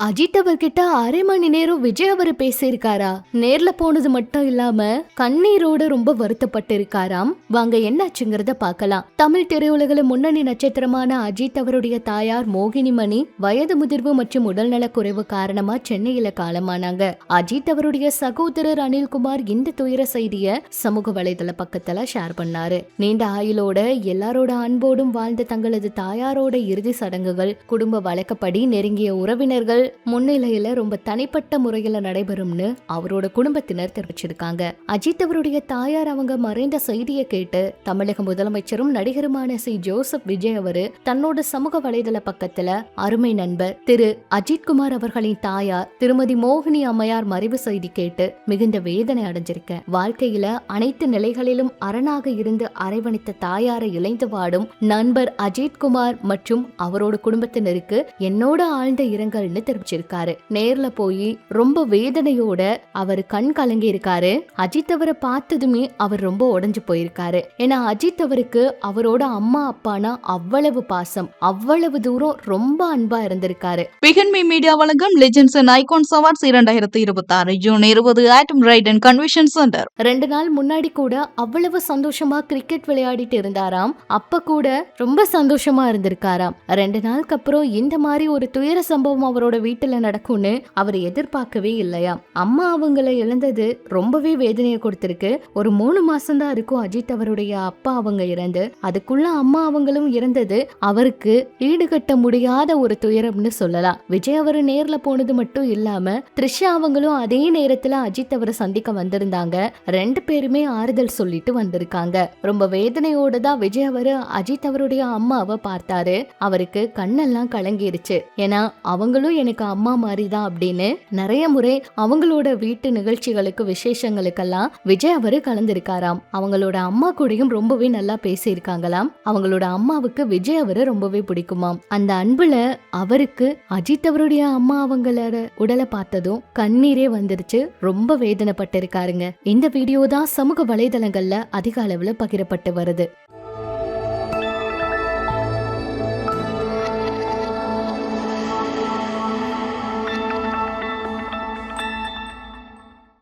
அஜித் அவர்கிட்ட அரை மணி நேரம் விஜய் அவர் பேசியிருக்காரா? நேர்ல போனது மட்டும் இல்லாம கண்ணீரோட ரொம்ப வருத்தப்பட்டு இருக்காராம். வாங்க என்னாச்சுங்கிறத பார்க்கலாம். தமிழ் திரையுலகில முன்னணி நட்சத்திரமான அஜித் அவருடைய தாயார் மோகினிமணி வயது முதிர்வு மற்றும் உடல்நல குறைவு காரணமா சென்னையில காலமானாங்க. அஜித் அவருடைய சகோதரர் அனில்குமார் இந்த துயர செய்திய சமூக வலைதள பக்கத்துல ஷேர் பண்ணாரு. நீண்ட ஆயுளோட எல்லாரோட அன்போடும் வாழ்ந்த தங்களது தாயாரோட இறுதி சடங்குகள் குடும்ப வழக்கப்படி நெருங்கிய உறவினர்கள் முன்னிலையில ரொம்ப தனிப்பட்ட முறையில நடைபெறும்னு அவரோட குடும்பத்தினர் தெரிவிச்சிருக்காங்க. அஜித் அவருடைய தாயார் அவங்க மறைந்த செய்தியை கேட்டு தமிழக முதலமைச்சரும் நடிகருமான சி ஜோசப் விஜய் அவரு தன்னோட சமூக வலைதள பக்கத்துல அருமை நண்பர் திரு அஜித் குமார் அவர்களின் தாயார் திருமதி மோகினி அம்மையார் மறைவு செய்தி கேட்டு மிகுந்த வேதனை அடைஞ்சிருக்கேன். வாழ்க்கையில அனைத்து நிலைகளிலும் அரணாக இருந்து அரவணைத்த தாயாரை இழைந்து வாடும் நண்பர் அஜித் குமார் மற்றும் அவரோட குடும்பத்தினருக்கு என்னோட ஆழ்ந்த இரங்கல்னு தெரிவிச்சிருக்காரு. நேர்ல போய் ரொம்ப வேதனையோட அவர் கண் கலங்கி இருக்காரு. அஜித் அவரை பார்த்ததுமே அவர் ரொம்ப உடைஞ்சு போயிருக்காரு. ஏன்னா அஜித் அவருக்கு அவரோட அம்மா அப்பானா அவ்வளவு பாசம், அவ்வளவு தூரம் ரொம்ப அன்பா இருந்திருக்காரு. பிகன்மி மீடியா வழங்கும் legends and icons awards 2026 June 20 ஆட்டம் ரைடன் கன்வென்ஷன் சென்டர். 2 நாள் முன்னாடி கூட அவ்வளவு சந்தோஷமா கிரிக்கெட் விளையாடிட்டு இருந்தாராம். அப்ப கூட ரொம்ப சந்தோஷமா இருந்திருக்காராம். 2 நாளுக்கு அப்புறம் இந்த மாதிரி ஒரு துயர சம்பவம் அவரோட வீட்டுல நடக்கும்னு அவர் எதிர்பார்க்கவே இல்லையா. அம்மா அவங்கள இழந்தது ரொம்பவே வேதனையை கொடுத்திருக்கு. ஒரு 3 மாசம் தான் இருக்கும் அஜித் அவருடைய அப்பா அவங்க இறந்து. அதுக்குள்ள அம்மா அவங்களும் இறந்தது அவருக்கு ஈடுகட்ட முடியாத ஒரு துயரம்னு சொல்லலாம். விஜய் அவரு நேர்ல போனது மட்டும் இல்லாம த்ரிஷா அவங்களும் அதே நேரத்துல அஜித் அவரை சந்திக்க வந்திருந்தாங்க. 2 பேருமே ஆறுதல் சொல்லிட்டு வந்திருக்காங்க. ரொம்ப வேதனையோட தான் விஜய் அவரு அஜித் அவருடைய அம்மாவை பார்த்தாரு. அவருக்கு கண்ணெல்லாம் கலங்கிருச்சு. ஏன்னா அவங்களும் எனக்கு அம்மா மாதிரி தான் அப்படின்னு நிறைய முறை அவங்களோட வீட்டு நிகழ்ச்சிகளுக்கு விசேஷங்களுக்கெல்லாம் விஜய் அவரு கலந்திருக்காராம். அவங்களோட அம்மா கூடயும் ரொம்பவே நல்லா பேசியிருக்காங்களாம். அவங்களோட அம்மாவுக்கு விஜய் அவரு ரொம்பவே பிடிக்குமாம். அந்த அன்புல அவருக்கு அஜித் அவருடைய அம்மா அவங்களோட உடலை பார்த்ததும் கண்ணீரே வந்துருச்சு. ரொம்ப வேதனைப்பட்டு இருக்காருங்க. இந்த வீடியோ தான் சமூக வலைதளங்கள்ல அதிக அளவுல பகிரப்பட்டு வருது.